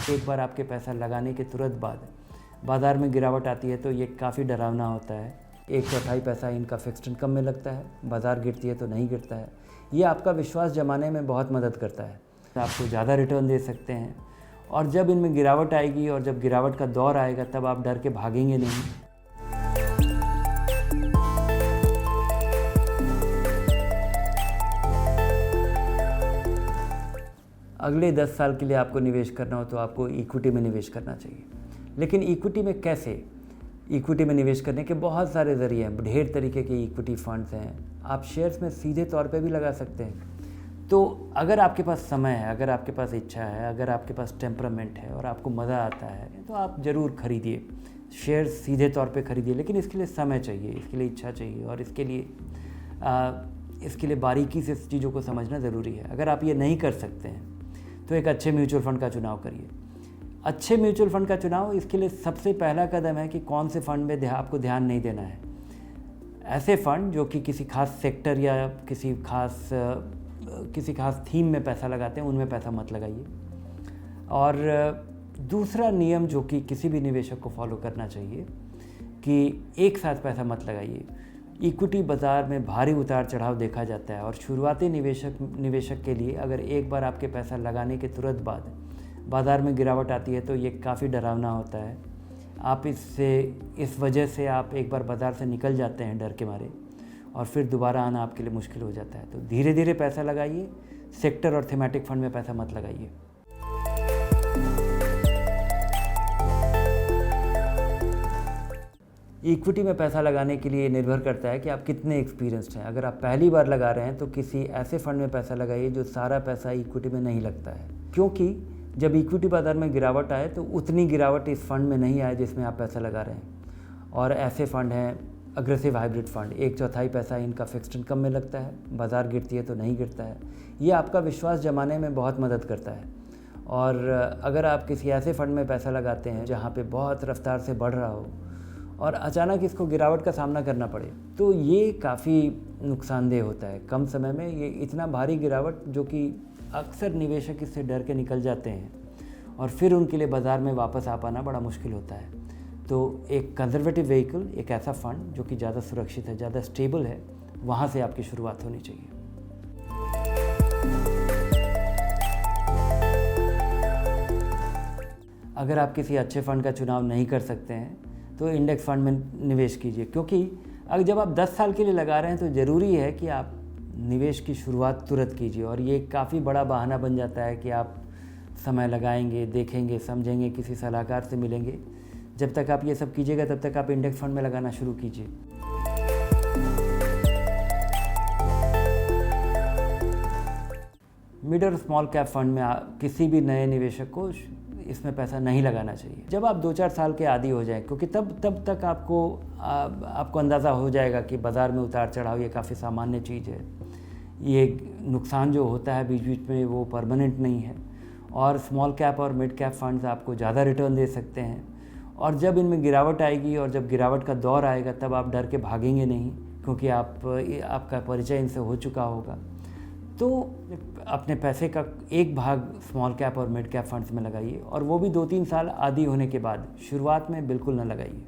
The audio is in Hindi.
एक बार आपके पैसा लगाने के तुरंत बाद बाज़ार में गिरावट आती है तो ये काफ़ी डरावना होता है। 1/4 पैसा इनका फिक्स्ड इनकम में लगता है, बाज़ार गिरती है तो नहीं गिरता है। ये आपका विश्वास जमाने में बहुत मदद करता है, आपको ज़्यादा रिटर्न दे सकते हैं। और जब इनमें गिरावट आएगी और जब गिरावट का दौर आएगा तब आप डर के भागेंगे नहीं। अगले 10 साल के लिए आपको निवेश करना हो तो आपको इक्विटी में निवेश करना चाहिए। लेकिन इक्विटी में कैसे? इक्विटी में निवेश करने के बहुत सारे ज़रिए हैं, ढेर तरीके के इक्विटी फंड्स हैं। आप शेयर्स में सीधे तौर पे भी लगा सकते हैं। तो अगर आपके पास समय है, अगर आपके पास इच्छा है, अगर आपके पास टेम्परामेंट है और आपको मज़ा आता है तो आप ज़रूर खरीदिए, शेयर्स सीधे तौर पे खरीदिए। लेकिन इसके लिए समय चाहिए, इसके लिए इच्छा चाहिए और इसके लिए बारीकी से चीज़ों को समझना ज़रूरी है। अगर आप ये नहीं कर सकते हैं तो एक अच्छे म्यूचुअल फ़ंड का चुनाव करिए। अच्छे म्यूचुअल फ़ंड का चुनाव, इसके लिए सबसे पहला कदम है कि कौन से फ़ंड में आपको ध्यान नहीं देना है। ऐसे फ़ंड जो कि किसी खास सेक्टर या किसी खास थीम में पैसा लगाते हैं, उनमें पैसा मत लगाइए। और दूसरा नियम जो कि किसी भी निवेशक को फॉलो करना चाहिए कि एक साथ पैसा मत लगाइए। इक्विटी बाज़ार में भारी उतार चढ़ाव देखा जाता है और शुरुआती निवेशक के लिए अगर एक बार आपके पैसा लगाने के तुरंत बाद बाज़ार में गिरावट आती है तो ये काफ़ी डरावना होता है। आप इस वजह से आप एक बार बाज़ार से निकल जाते हैं डर के मारे और फिर दोबारा आना आपके लिए मुश्किल हो जाता है। तो धीरे धीरे पैसा लगाइए, सेक्टर और थीमेटिक फंड में पैसा मत लगाइए। इक्विटी में पैसा लगाने के लिए निर्भर करता है कि आप कितने एक्सपीरियंस्ड हैं। अगर आप पहली बार लगा रहे हैं तो किसी ऐसे फंड में पैसा लगाइए जो सारा पैसा इक्विटी में नहीं लगता है, क्योंकि जब इक्विटी बाज़ार में गिरावट आए तो उतनी गिरावट इस फंड में नहीं आए जिसमें आप पैसा लगा रहे हैं। और ऐसे फंड हैं अग्रेसिव हाइब्रिड फंड, 1/4 पैसा इनका फिक्स्ड इनकम में लगता है, बाज़ार गिरती है तो नहीं गिरता है। ये आपका विश्वास जमाने में बहुत मदद करता है। और अगर आप किसी ऐसे फंड में पैसा लगाते हैं जहाँ पे बहुत रफ्तार से बढ़ रहा हो और अचानक इसको गिरावट का सामना करना पड़े तो ये काफ़ी नुकसानदेह होता है। कम समय में ये इतना भारी गिरावट जो कि अक्सर निवेशक इससे डर के निकल जाते हैं और फिर उनके लिए बाज़ार में वापस आ पाना बड़ा मुश्किल होता है। तो एक कंजर्वेटिव व्हीकल, एक ऐसा फंड जो कि ज़्यादा सुरक्षित है, ज़्यादा स्टेबल है, वहाँ से आपकी शुरुआत होनी चाहिए। अगर आप किसी अच्छे फंड का चुनाव नहीं कर सकते हैं तो इंडेक्स फंड में निवेश कीजिए, क्योंकि अगर जब आप 10 साल के लिए लगा रहे हैं तो ज़रूरी है कि आप निवेश की शुरुआत तुरंत कीजिए। और ये काफ़ी बड़ा बहाना बन जाता है कि आप समय लगाएंगे, देखेंगे, समझेंगे, किसी सलाहकार से मिलेंगे। जब तक आप ये सब कीजिएगा तब तक आप इंडेक्स फंड में लगाना शुरू कीजिए। मिड और स्मॉल कैप फंड में किसी भी नए निवेशक को इसमें पैसा नहीं लगाना चाहिए। जब आप 2-4 साल के आदी हो जाएं, क्योंकि तब तक आपको अंदाज़ा हो जाएगा कि बाज़ार में उतार चढ़ाव ये काफ़ी सामान्य चीज़ है। ये नुकसान जो होता है बीच बीच में वो परमानेंट नहीं है। और स्मॉल कैप और मिड कैप फंड्स आपको ज़्यादा रिटर्न दे सकते हैं। और जब इनमें गिरावट आएगी और जब गिरावट का दौर आएगा तब आप डर के भागेंगे नहीं, क्योंकि आपका परिचय इनसे हो चुका होगा। तो अपने पैसे का एक भाग स्मॉल कैप और मिड कैप फंड्स में लगाइए और वो भी 2-3 साल आदी होने के बाद, शुरुआत में बिल्कुल ना लगाइए।